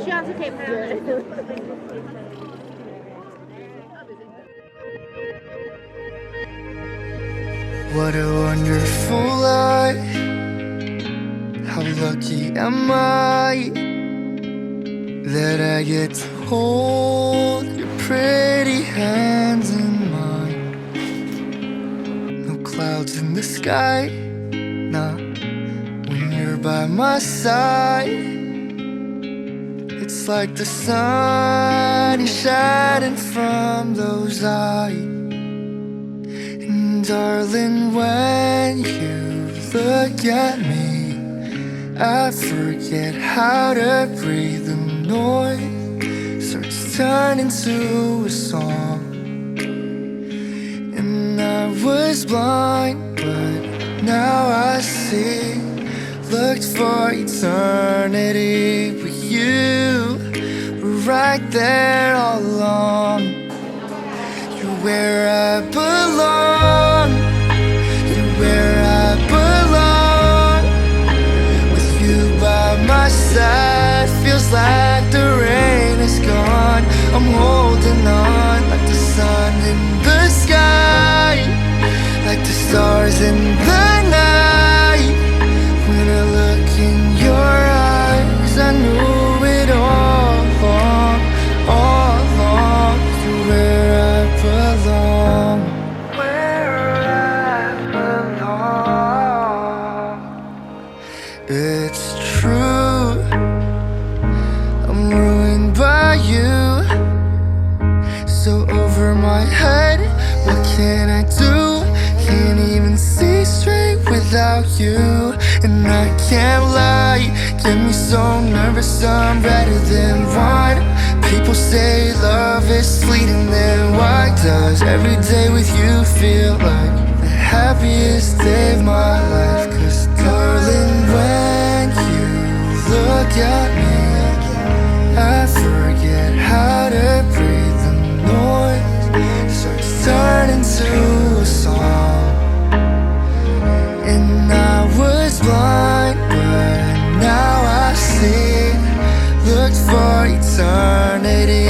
下次可以拍到。What a wonderful life. How lucky am I that I get to hold your pretty hands in mine. No clouds in the sky, nah, when you're by my side. It's like the sun is shining from those eyes. And darling, when you look at me, I forget how to breathe. The noise starts turning to a song. And I was blind, but now I see. Looked for eternity, but you were right there all along. You're where I belong. You're where I belong. With you by my side, feels like the rain is gone. I'm holding on like the sun in the sky, like the stars in the night. When I look in your eyes, I knew it all along, all along. You're where I belong, where I belong. It's true, I'm ruined by you. So over my head, what can I do? Can't even see straight without you. And I can't lie, get me so nervous, I'm better than wine. People say love is fleeting, then why does every day with you feel like the happiest day of my life? 'Cause darling, when you look at me, I forget how to breathe. The noise starts turning to a song. And I was blind, but now I see. Looked for eternity,